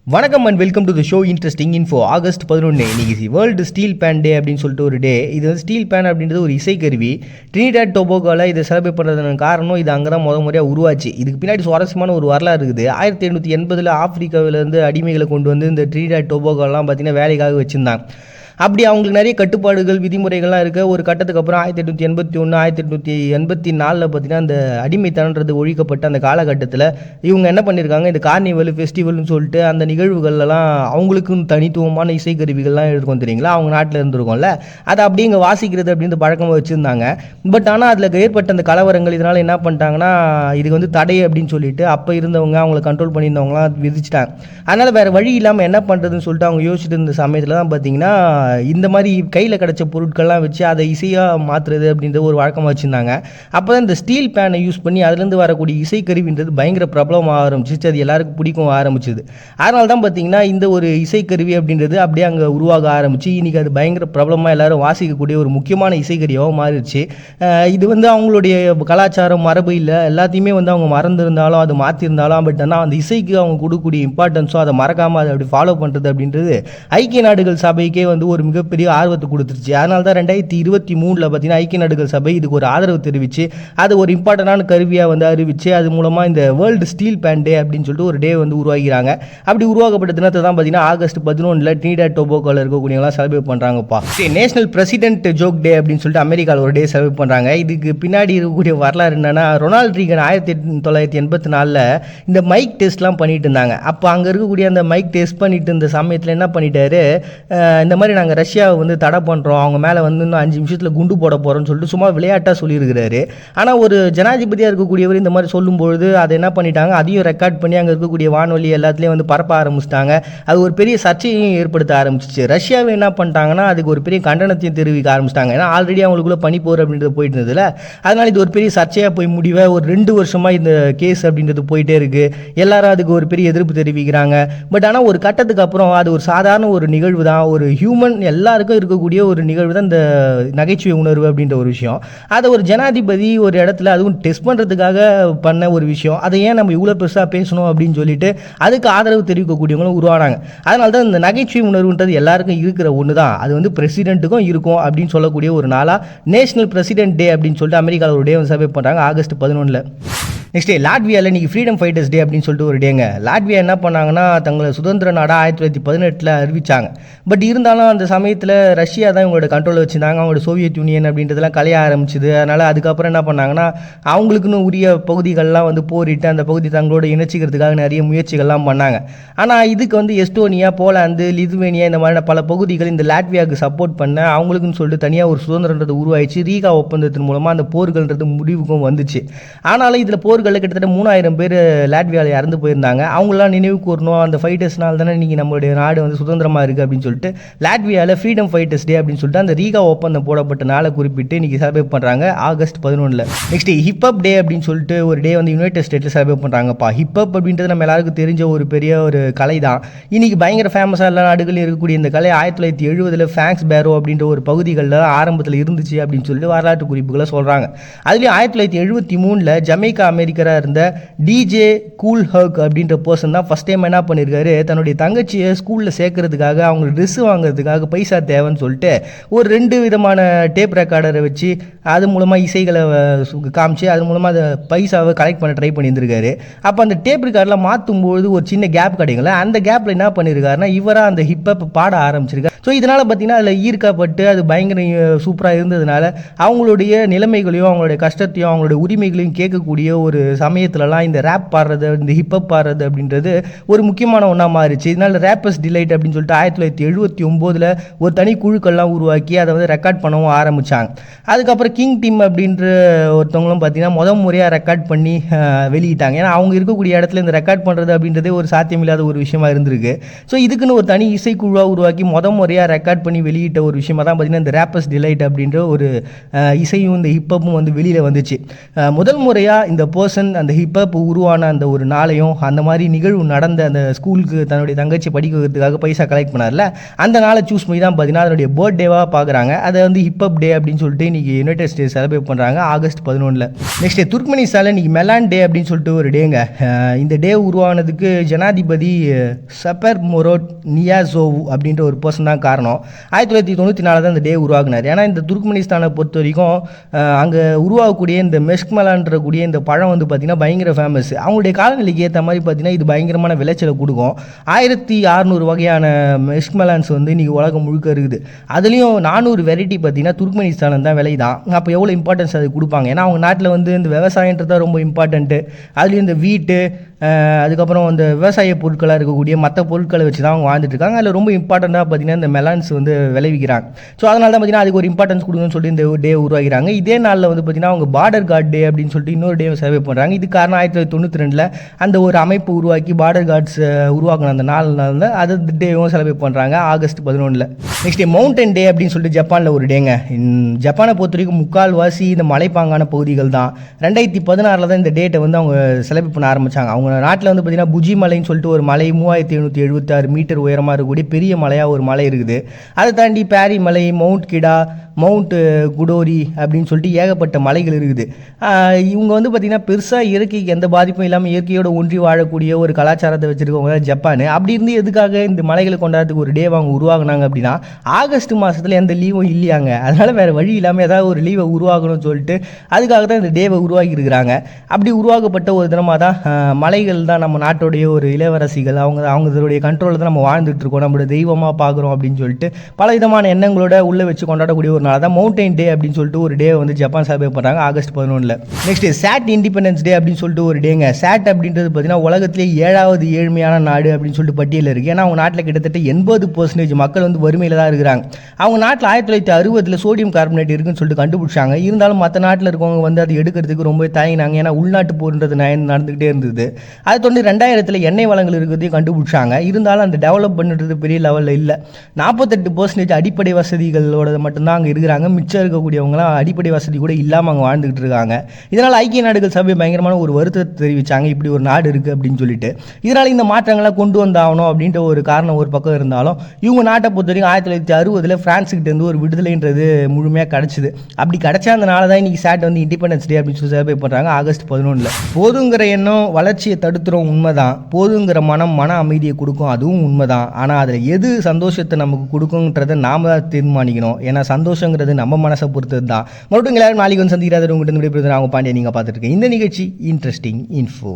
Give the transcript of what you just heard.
வணக்கம் and welcome to the show interesting info. August 11 இன்னைக்கு world steel pan டே அப்படின்னு சொல்லிட்டு ஒரு டே. இது வந்து ஸ்டீல் பேன் அப்படின்றது ஒரு இசைக்கருவி. ட்ரினிடாட் டொபாகோவில் இதை செலிப்ரேட் பண்ணுறதுக்கான காரணம் இது அங்கே தான் முறையாக உருவாச்சு. இதுக்கு பின்னாடி சுவாரஸ்யமான ஒரு வரலாறு இருக்குது. 1880 ஆப்பிரிக்காவிலேருந்து அடிமைகளை கொண்டு வந்து இந்த ட்ரினிடாட் டொபாகோலாம் பார்த்தீங்கன்னா வேலைக்காக வச்சுருந்தாங்க. அப்படி அவங்களுக்கு நிறைய கட்டுப்பாடுகள் விதிமுறைகள்லாம் இருக்க ஒரு கட்டத்துக்கு அப்புறம் 1881 1884 பார்த்தீங்கன்னா அந்த அடிமைத்தனன்றது ஒழிக்கப்பட்ட அந்த காலகட்டத்தில் இவங்க என்ன பண்ணியிருக்காங்க, இந்த கார்னிவல் ஃபெஸ்டிவல்னு சொல்லிட்டு அந்த நிகழ்வுகள்லாம் அவங்களுக்கும் தனித்துவமான இசைக்கருவிகள்லாம் இருக்கும் தெரியுங்களா, அவங்க நாட்டில் இருந்திருக்கும்ல, அதை அப்படியே இங்கே வாசிக்கிறது அப்படின்ற பழக்கமாக வச்சுருந்தாங்க. பட் ஆனால் அதில் ஏற்பட்ட அந்த கலவரங்கள் இதனால் என்ன பண்ணிட்டாங்கன்னா இதுக்கு வந்து தடை அப்படின்னு சொல்லிட்டு அப்போ இருந்தவங்க அவங்களை கண்ட்ரோல் பண்ணியிருந்தவங்களாம் விதிச்சிட்டாங்க. அதனால் வேறு வழி இல்லாமல் என்ன பண்ணுறதுன்னு சொல்லிட்டு அவங்க யோசிச்சுட்டு இருந்த சமயத்தில் தான் பார்த்தீங்கன்னா இந்த மாதிரி கையில் கிடச்ச பொருட்கள்லாம் வச்சு அதை இசையாக மாற்றுறது அப்படின்ற ஒரு வழக்கமாக வச்சுருந்தாங்க. அப்போ தான் இந்த ஸ்டீல் பேனை யூஸ் பண்ணி அதுலேருந்து வரக்கூடிய இசைக்கருவின்றது பயங்கர பிரபலமாக ஆரம்பிச்சிச்சு. அது எல்லாருக்கும் பிடிக்கும் ஆரம்பிச்சிது. அதனால தான் பார்த்தீங்கன்னா இந்த ஒரு இசைக்கருவி அப்படின்றது அப்படியே அங்கே உருவாக ஆரம்பிச்சு இன்றைக்கி அது பயங்கர பிரபலமாக எல்லோரும் வாசிக்கக்கூடிய ஒரு முக்கியமான இசைக்கருவியாக மாறிடுச்சு. இது வந்து அவங்களுடைய கலாச்சாரம் மரபு இல்லை, எல்லாத்தையுமே வந்து அவங்க மறந்துருந்தாலும் அது மாற்றிருந்தாலும் பட் ஆனால் அந்த இசைக்கு அவங்க கொடுக்கக்கூடிய இம்பார்ட்டன்ஸும் அதை மறக்காமல் அதை அப்படி ஃபாலோ பண்ணுறது அப்படின்றது ஐக்கிய நாடுகள் சபைக்கே வந்து ஒரு மிகப்பெரிய ஆர்வத்தை கொடுத்துருச்சு. அதனால தான் 2023 பார்த்தீங்கன்னா ஐக்கிய நாடுகள் சபை இதுக்கு ஒரு ஆதரவு தெரிவித்து அது ஒரு இம்பார்ட்டண்டான கருவியாக வந்து அறிவித்து அது மூலமாக இந்த வேர்ல்டு ஸ்டீல் பேன் டே அப்படின்னு சொல்லிட்டு ஒரு டே வந்து உருவாகிறாங்க. அப்படி உருவாக்கப்பட்ட தினத்தை தான் பார்த்தீங்கன்னா ஆகஸ்ட் 11 ட்ரினிடாட் டொபாகோவில் இருக்கக்கூடியவங்களாம் செலிப்ரேட் பண்ணுறாங்கப்பா. நேஷனல் பிரசிடென்ட் ஜோக் டே அப்படின்னு சொல்லிட்டு அமெரிக்காவில் ஒரு டே செலிப்ரேட் பண்ணுறாங்க. இதுக்கு பின்னாடி இருக்கக்கூடிய வரலாறு என்னன்னா, ரொனால்ட் ரீகன் 1984 இந்த மைக் டெஸ்ட்லாம் பண்ணிட்டு இருந்தாங்க. அப்போ அங்கே இருக்கக்கூடிய அந்த மைக் டெஸ்ட் பண்ணிட்டு இருந்த சமயத்தில் என்ன பண்ணிட்டாரு, இந்த மாதிரி நாங்கள் ரஷ்யாவை வந்து தடை பண்ணுறோம், அவங்க மேலே வந்து இன்னும் 5 நிமிஷத்தில் குண்டு போட போகிறோம்னு சொல்லிட்டு சும்மா விளையாட்டாக சொல்லியிருக்கிறாரு. ஆனால் ஒரு ஜனாதிபதியாக இருக்கக்கூடியவர் இந்த மாதிரி சொல்லும்பொழுது அதை என்ன பண்ணிட்டாங்க, அதையும் ரெக்கார்ட் பண்ணி அங்கே இருக்கக்கூடிய வானொலி எல்லாத்துலேயும் வந்து பரப்ப ஆரம்பிச்சிட்டாங்க. அது ஒரு பெரிய சர்ச்சையும் ஏற்படுத்த ஆரம்பிச்சிச்சு. ரஷ்யாவை என்ன பண்ணிட்டாங்கன்னா அதுக்கு ஒரு பெரிய கண்டனத்தையும் தெரிவிக்க ஆரம்பிச்சிட்டாங்க. ஏன்னா ஆல்ரெடி அவங்களுக்குள்ள பனிப்போர் அப்படின்றது போயிட்டு இருந்ததுல, அதனால் இது ஒரு பெரிய சர்ச்சையாக போய் முடிவை ஒரு 2 வருஷமாக இந்த கேஸ் அப்படின்றது போயிட்டே இருக்குது. எல்லாரும் அதுக்கு ஒரு பெரிய எதிர்ப்பு தெரிவிக்கிறாங்க. பட் ஆனால் ஒரு கட்டத்துக்கு அப்புறம் அது ஒரு சாதாரண ஒரு நிகழ்வு தான், ஒரு ஹியூமன் எல்லாருக்கும் இருக்கக்கூடிய ஒரு நிகழ்வு தான் இந்த நகைச்சுவை உணர்வு அப்படின்ற ஒரு விஷயம். அதை ஒரு ஜனாதிபதி ஒரு இடத்துல அதுவும் டெஸ்ட் பண்ணுறதுக்காக பண்ண ஒரு விஷயம், அதை ஏன் நம்ம இவ்வளோ பெருசாக பேசணும் அப்படின்னு சொல்லிட்டு அதுக்கு ஆதரவு தெரிவிக்கக்கூடியவங்களும் உருவானாங்க. அதனால தான் இந்த நகைச்சுவை உணர்வுன்றது எல்லாருக்கும் இருக்கிற ஒன்று தான், அது வந்து பிரசிடென்ட்டுக்கும் இருக்கும் அப்படின்னு சொல்லக்கூடிய ஒரு நாளாக நேஷனல் பிரசிடென்ட் டே அப்படின்னு சொல்லிட்டு அமெரிக்காவில் ஒரு டே வந்து செலிப்ரேட் பண்ணுறாங்க ஆகஸ்ட் 11. நெக்ஸ்ட் டே லாட்வியாவில் இன்றைக்கி ஃப்ரீடம் ஃபைட்டர்ஸ் டே அப்படின்னு சொல்லிட்டு ஒரு டேங்க. லாட்வியா என்ன பண்ணாங்கன்னா தங்களை சுதந்திர நாடாக 1918 அறிவித்தாங்க. பட் இருந்தாலும் அந்த சமயத்தில் ரஷ்யா தான் இவங்களோட கண்ட்ரோலில் வச்சுருந்தாங்க. அவங்களோட சோவியத் யூனியன் அப்படின்றதெல்லாம் கலைய ஆரம்பிச்சுது. அதனால் அதுக்கப்புறம் என்ன பண்ணாங்கன்னா அவங்களுக்குன்னு உரிய பகுதிகள்லாம் வந்து போரிட்டு அந்த பகுதி தங்களோட இணைச்சிக்கிறதுக்காக நிறைய முயற்சிகள்லாம் பண்ணாங்க. ஆனால் இதுக்கு வந்து எஸ்டோனியா, போலாந்து, லிதுவேனியா இந்த மாதிரியான பல பகுதிகள் இந்த லாட்வியாவுக்கு சப்போர்ட் பண்ண அவங்களுக்குன்னு சொல்லிட்டு தனியாக ஒரு சுதந்திரன்றது உருவாயிடுச்சு. ரீகா ஒப்பந்தத்தின் மூலமாக அந்த போர்கள்ன்றது முடிவுக்கும் வந்துச்சு. ஆனாலும் இதில் போர்களில் கிட்டத்தட்ட 3000 பேர் லாட்வியாவில் இறந்து போயிருந்தாங்க. அவங்களாம் நினைவு கூறணும், அந்த ஃபைட்டர்ஸ்னால தானே இன்றைக்கி நம்மளுடைய நாடு வந்து சுதந்திரமாக இருக்குது அப்படின்னு சொல்லிட்டு லாட்வியாவில் ஃப்ரீடம் ஃபைட்டர்ஸ் டே அப்படின்னு சொல்லிட்டு அந்த ரீகா ஒப்பந்தம் போடப்பட்ட நாளை குறிப்பிட்டு இன்றைக்கி செலிப்ரேட் பண்ணுறாங்க ஆகஸ்ட் 11. நெக்ஸ்ட் ஹிப்ஹப் டே அப்படின்னு சொல்லிட்டு ஒரு டே வந்து யுனைடெட் ஸ்டேட்டில் செலிப்ரேட் பண்ணுறாங்கப்பா. ஹிப்ஹப் அப்படின்றது நம்ம எல்லாருக்கும் தெரிஞ்ச ஒரு பெரிய ஒரு கலை தான். இன்றைக்கி பயங்கர ஃபேமஸாக எல்லா நாடுகளில் இருக்கக்கூடிய இந்த கலை 1970 ஃபேங்க்ஸ் பேரோ அப்படின்ற ஒரு பகுதிகளில் ஆரம்பத்தில் இருந்துச்சு அப்படின்னு சொல்லிட்டு வரலாற்று குறிப்புகளை சொல்கிறாங்க. அதுலேயும் 1973 ஜமைக்கா அமெரிக்கராக இருந்த டிஜே கூல் ஹர்க் அப்படின்ற பர்சன் தான் ஃபஸ்ட் டைம் என்ன பண்ணியிருக்காரு, தன்னுடைய தங்கச்சியை ஸ்கூலில் சேர்க்கறதுக்காக அவங்களுக்கு ட்ரெஸ் வாங்குறதுக்காக பைசா தேவைன்னு சொல்லிட்டு ஒரு 2 விதமான டேப் ரெக்கார்டரை வச்சு அது மூலமாக இசைகளை காமிச்சு அது மூலமாக அதை பைசாவை கலெக்ட் பண்ண ட்ரை பண்ணியிருந்திருக்காரு. அப்போ அந்த டேப் ரெக்கார்டெலாம் மாற்றும்போது ஒரு சின்ன கேப் கிடைக்கல. அந்த கேப்பில் என்ன பண்ணியிருக்காருன்னா இவராக அந்த ஹிப்ஹப் பாட ஆரம்பிச்சிருக்காரு. ஸோ இதனால் பார்த்தீங்கன்னா அதில் ஈர்க்கப்பட்டு அது பயங்கர சூப்பராக இருந்ததுனால அவங்களுடைய நிலைமைகளையும் அவங்களுடைய கஷ்டத்தையும் அவங்களுடைய உரிமைகளையும் கேட்கக்கூடிய ஒரு சமயத்துலலாம் இந்த ரேப் பாடுறது, இந்த ஹிப்ஹப் பாடுறது அப்படின்றது ஒரு முக்கியமான ஒன்றா மாறிச்சு. இதனால் ரேப்பர்ஸ் டிலைட் அப்படின்னு சொல்லிட்டு 1979 ஒரு தனி குழுக்கள்லாம் உருவாக்கி அதை வந்து ரெக்கார்ட் பண்ணவும் ஆரம்பித்தாங்க. அதுக்கப்புறம் கிங் டீம் அப்படின்ற ஒருத்தவங்களும் பார்த்தீங்கன்னா முறையாக ரெக்கார்ட் பண்ணி வெளியிட்டாங்க. ஏன்னா அவங்க இருக்கக்கூடிய இடத்துல இந்த ரெக்கார்ட் பண்ணுறது அப்படின்றதே ஒரு சாத்தியமில்லாத ஒரு விஷயமா இருந்திருக்கு. ஸோ இதுக்குன்னு ஒரு தனி இசைக்குழுவாக உருவாக்கி முறையாக ரெக்கார்ட் பண்ணி வெளியிட்ட ஒரு விஷயமாக தான் பார்த்தீங்கன்னா இந்த ரேப்பர்ஸ் டிலைட் அப்படின்ற ஒரு இசையும் இந்த ஹிப்ஹப்பும் வந்து வெளியில் வந்துச்சு. முதல் முறையாக இந்த பர்சன் அந்த ஹிப்ஹாப் உருவான அந்த ஒரு நாளையும் அந்த மாதிரி நிகழ்வு நடந்த அந்த ஸ்கூலுக்கு தன்னுடைய தங்கச்சி படிக்க வைக்கிறதுக்காக பைசா கலெக்ட் பண்ணார்ல, அந்த நாளை சூஸ் பண்ணி தான் பார்த்தீங்கன்னா அதனுடைய பர்த்டேவாக பார்க்குறாங்க. அதை வந்து ஹிப்ஹாப் டே அப்படின்னு சொல்லிட்டு இன்றைக்கி யுனைடெட் ஸ்டேட்ஸ் செலிப்ரேட் பண்ணுறாங்க ஆகஸ்ட் 11. நெக்ஸ்ட் துர்க்மெனிஸ்தானில் இன்றைக்கி மெலான் டே அப்படின்னு சொல்லிட்டு ஒரு டேங்க. இந்த டே உருவானதுக்கு ஜனாதிபதி சபர் மொரோட் நியாசோவ் அப்படின்ற ஒரு பர்சன் தான் காரணம். 1994 தான் இந்த டே உருவாக்குனார். ஏன்னா இந்த துர்க்மெனிஸ்தானை பொறுத்த வரைக்கும் அங்கே உருவாகக்கூடிய இந்த மெஸ்க்மெலான்றக்கூடிய இந்த பழம் வந்து பார்த்திங்கன்னா பயங்கர ஃபேமஸ். அவங்களுடைய காலநிலைக்கு ஏற்ற மாதிரி பார்த்திங்கன்னா இது பயங்கரமான விளைச்சலை கொடுக்கும். 1600 வகையான மெஸ்க்மெலான்ஸ் வந்து இன்றைக்கி உலகம் முழுக்க இருக்குது. அதுலேயும் 400 வெரைட்டி பார்த்திங்கன்னா துர்க்மெனிஸ்தான் தான் விலை தான். அப்போ எவ்வளோ இம்பார்ட்டன்ஸ் அது கொடுப்பாங்க. ஏன்னா அவங்க நாட்டில் வந்து இந்த விவசாயன்றது தான் ரொம்ப இம்பார்ட்டண்ட்டு. அதுலேயும் இந்த வீட்டு அதுக்கப்புறம் அந்த விவசாய பொருட்களாக இருக்கக்கூடிய மற்ற பொருட்களை வச்சு தான் அவங்க வாழ்ந்துட்டு இருக்காங்க. அதில் ரொம்ப இம்பார்ட்டண்ட்டாக பார்த்திங்கன்னா இந்த மெலான்ஸ் வந்து விளைவிக்கிறாங்க. ஸோ அதனால தான் பார்த்திங்கன்னா அதுக்கு ஒரு இம்பார்ட்டன்ஸ் கொடுக்கணும்னு சொல்லிட்டு இந்த டே உருவாகிறாங்க. இதே நாளில் வந்து பார்த்திங்கன்னா அவங்க பார்டர் கார்டு டே அப்படின்னு சொல்லிட்டு இன்னொரு டே செலிப்ரேட் பண்ணுறாங்க. இது காரணம் 1992 அந்த ஒரு அமைப்பு உருவாக்கி பார்டர் கார்ட்ஸ் உருவாக்கின அந்த நாளில் அது டேவும் செலிப்ரேட் பண்ணுறாங்க ஆகஸ்ட் 11. நெக்ஸ்ட் மவுண்டன் டே அப்படின்னு சொல்லிட்டு ஜப்பானில் ஒரு டேங்க. ஜப்பானை பொறுத்த வரைக்கும் முக்கால்வாசி இந்த மலைப்பாங்கான பகுதிகள் தான். 2016 தான் இந்த டேட்டை வந்து அவங்க செலிப்ரேட் பண்ண ஆரம்பித்தாங்க. அவங்க நாட்டில் வந்து பார்த்திங்கன்னா புஜி மலைன்னு சொல்லிட்டு ஒரு மலை 3776 மீட்டர் உயரமாக இருக்கக்கூடிய பெரிய மலையாக ஒரு மலை இருக்குது. அதை தாண்டி பேரி மலை, மவுண்ட் கிடா, மவுண்ட் குடோரி அப்படின்னு சொல்லிட்டு ஏகப்பட்ட மலைகள் இருக்குது. இவங்க வந்து பார்த்திங்கன்னா பெருசாக இயற்கைக்கு எந்த பாதிப்பும் இல்லாமல் இயற்கையோடு ஒன்றி வாழக்கூடிய ஒரு கலாச்சாரத்தை வச்சுருக்கவங்க தான் ஜப்பான். அப்படி இருந்து எதுக்காக இந்த மலைகளை கொண்டாடுறதுக்கு ஒரு டே அவங்க உருவாக்குனாங்க அப்படின்னா ஆகஸ்ட் மாதத்தில் எந்த லீவும் இல்லையாங்க. அதனால் வேறு வழி இல்லாமல் ஏதாவது ஒரு லீவை உருவாக்கணும்னு சொல்லிட்டு அதுக்காக தான் இந்த டேவை உருவாக்கி இருக்கிறாங்க. அப்படி உருவாக்கப்பட்ட ஒரு தினமாக தான் மலைகள் தான் நம்ம நாட்டுடைய ஒரு இளவரசிகள். அவங்களுடைய கண்ட்ரோலில் தான் நம்ம வாழ்ந்துட்டு இருக்கோம், நம்மளோட தெய்வமாக பார்க்குறோம் அப்படின்னு சொல்லிட்டு பல விதமான எண்ணங்களோட உள்ளே வச்சு கொண்டாடக்கூடிய ஒரு நாள் தான் மவுண்டைன் டே அப்படின்னு சொல்லிட்டு ஒரு டே வந்து ஜப்பான் செலிப்ரேட் பண்ணுறாங்க ஆகஸ்ட் 11. நெக்ஸ்ட் சாட் இண்டிபெண்டன்ஸ் டே அப்படின்னு சொல்லிட்டு ஒரு டேங்க. சாட் அப்படின்றது பார்த்தீங்கன்னா உலகத்திலே 7வது ஏழ்மையான நாடு அப்படின்னு சொல்லிட்டு பட்டியலில் இருக்குது. ஏன்னா அவங்க நாட்டில் கிட்டத்தட்ட 80% மக்கள் வந்து வறுமையில் தான் இருக்கிறாங்க. அவங்க நாட்டில் 1960 சோடியம் கார்பனேட் இருக்குன்னு சொல்லிட்டு கண்டுபிடிச்சாங்க. இருந்தாலும் மற்ற நாட்டில் இருக்கவங்க வந்து அது எடுக்கிறதுக்கு ரொம்ப தயங்கினாங்க. ஏன்னா உள்நாட்டு போர்ன்றது நடந்துகிட்டே இருந்தது. அதை தொடர்ந்து 2000 எண்ணெய் வளங்கள் இருக்கிறதையும் கண்டுபிடிச்சாங்க. இருந்தாலும் அந்த டெவலப் பண்ணுறது பெரிய லெவலில் இல்லை. 48% அடிப்படை வசதிகளோட மட்டும்தான் அங்கே இருக்கிறாங்க. மிச்சம் இருக்கக்கூடியவங்களாம் அடிப்படை வசதி கூட இல்லாமல் அங்கே வாழ்ந்துகிட்டு இருக்காங்க. இதனால் ஐக்கிய நாடுகள் சபை பயங்கரமான ஒரு வருத்தத்தை தெரிவித்தாங்க, இப்படி ஒரு நாடு இருக்குது அப்படின்னு சொல்லிட்டு. இதனால் இந்த மாற்றங்கள்லாம் கொண்டு வந்தாகணும் அப்படின்ற ஒரு காரணம் ஒரு பக்கம் இருந்தாலும் இவங்க நாட்டை பொறுத்த வரைக்கும் 1960 ஃப்ரான்ஸுக்கிட்டேருந்து ஒரு விடுதலைன்றது முழுமையாக கிடச்சிது. அப்படி கிடச்சா அந்த நாள் தான் இன்றைக்கி சாட் வந்து இண்டிபெண்டன்ஸ் டே அப்படின்னு சொல்லி செலிப்ரேட் பண்ணுறாங்க ஆகஸ்ட் 11. போதுங்கிற எண்ணம் வளர்ச்சியை தடுத்துறோம் உண்மைதான். போதுங்கிற மன அமைதியை கொடுக்கும், அதுவும் உண்மைதான். ஆனால் அதில் எது சந்தோஷத்தை நமக்கு கொடுக்குங்கிறத நாம தான் தீர்மானிக்கணும். ஏன்னா சந்தோஷங்கிறது நம்ம மனசை பொறுத்தது தான். மறுபடியும் எல்லாரும் நாளைக்கு வந்து சந்திக்கிறாரு. உங்கள்கிட்ட விடைபெறுவது நான் பாண்டிய. நீங்கள் பார்த்துட்டு இருக்கேன் இந்த நிகழ்ச்சி இன்ட்ரெஸ்டிங் இன்ஃபோ.